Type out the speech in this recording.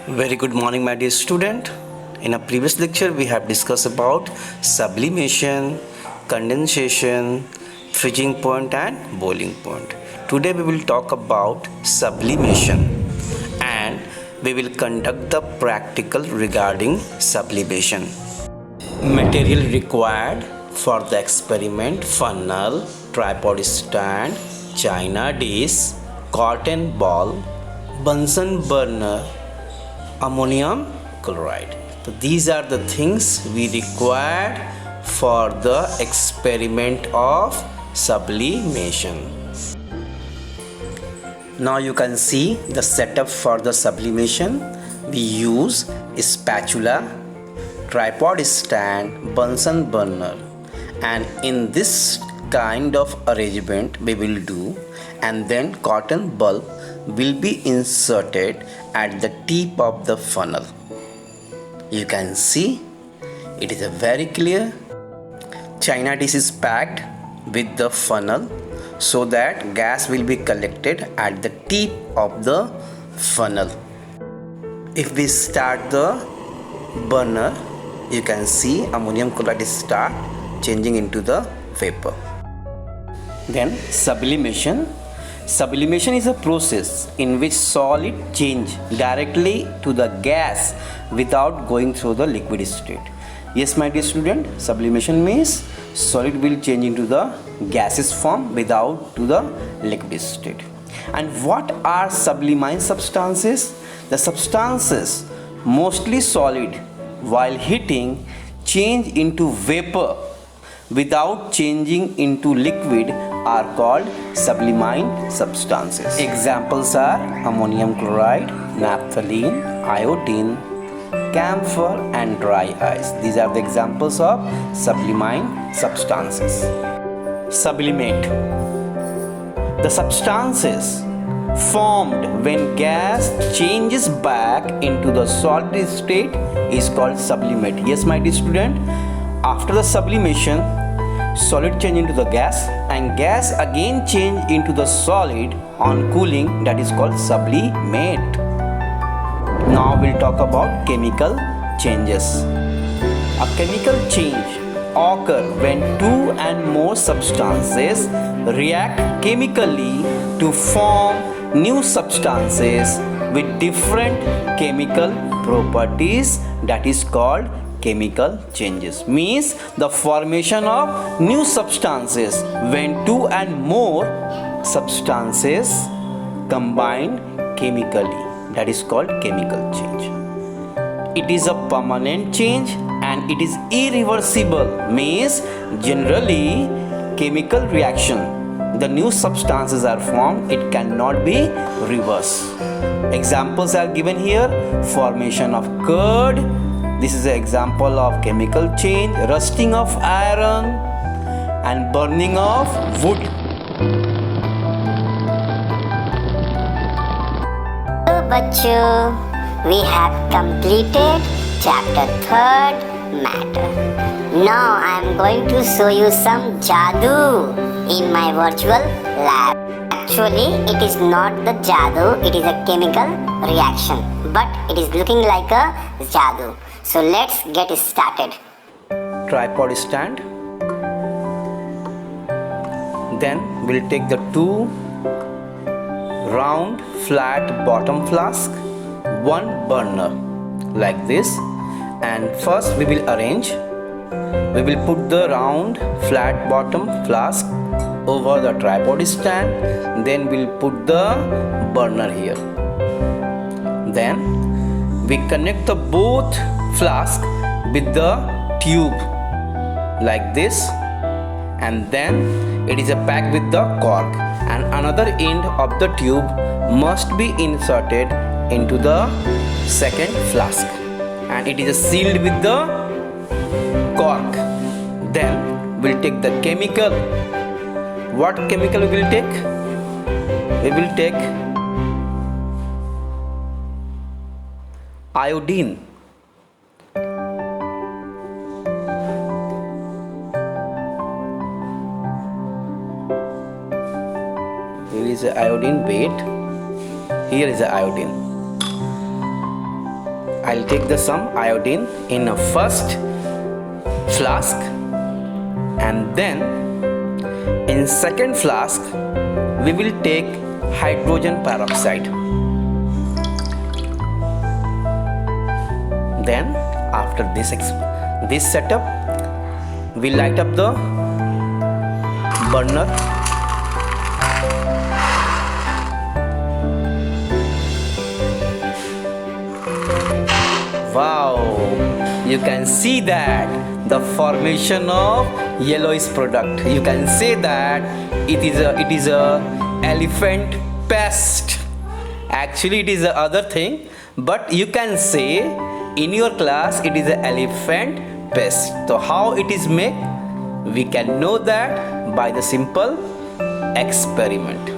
Very good morning, my dear student. In a previous lecture, we have discussed about sublimation, condensation, freezing point and boiling point. Today we will talk about sublimation and we will conduct the practical regarding sublimation. Material required for the experiment: funnel, tripod stand, china dish, cotton ball, Bunsen burner, ammonium chloride. So these are the things we required for the experiment of sublimation. Now you can see the setup for the sublimation. We use a spatula, tripod stand, Bunsen burner, and in this kind of arrangement we will do, and then cotton bulb will be inserted at the tip of the funnel. You can see it is a very clear. China dish is packed with the funnel so that gas will be collected at the tip of the funnel. If we start the burner, you can see ammonium chloride start changing into the vapor. Then sublimation. Sublimation is a process in which solid change directly to the gas without going through the liquid state. Yes, my dear student, sublimation means solid will change into the gaseous form without to the liquid state. And what are sublimine substances? The substances mostly solid while heating change into vapor without changing into liquid are called sublimine substances. Examples are ammonium chloride, naphthalene, iodine, camphor and dry ice. These are the examples of sublimine substances. Sublimate. The substances formed when gas changes back into the solid state is called sublimate. Yes, my dear student, after the sublimation, solid change into the gas and gas again change into the solid on cooling, that is called sublimate. Now we'll talk about chemical changes. A chemical change occurs when two and more substances react chemically to form new substances with different chemical properties, that is called chemical changes. Means the formation of new substances when two and more substances combine chemically, that is called chemical change. It is a permanent change and it is irreversible. Means generally chemical reaction, the new substances are formed, it cannot be reversed. Examples are given here: formation of curd, this is an example of chemical change, rusting of iron and burning of wood. So bachcho, we have completed chapter 3rd matter. Now I am going to show you some jadoo in my virtual lab. Actually, it is not the jadoo, it is a chemical reaction, but it is looking like a jadoo. So let's get started. Tripod stand. Then we'll take the two round flat bottom flask, one burner like this, and first we will arrange. We will put the round flat bottom flask over the tripod stand, then we'll put the burner here. Then we connect the both flask with the tube like this, and then it is a packed with the cork, and another end of the tube must be inserted into the second flask, and it is sealed with the cork. Then we'll take the chemical. What chemical we will take? We will take iodine. Here is the iodine. Wait, here is the iodine. I'll take some iodine in a first flask, and then in second flask we will take hydrogen peroxide. Then after this setup, we light up the burner. Wow, you can see that the formation of yellowish product. You can say that it is a elephant pest. Actually it is the other thing, but you can say in your class it is an elephant pest. So how it is made? We can know that by the simple experiment.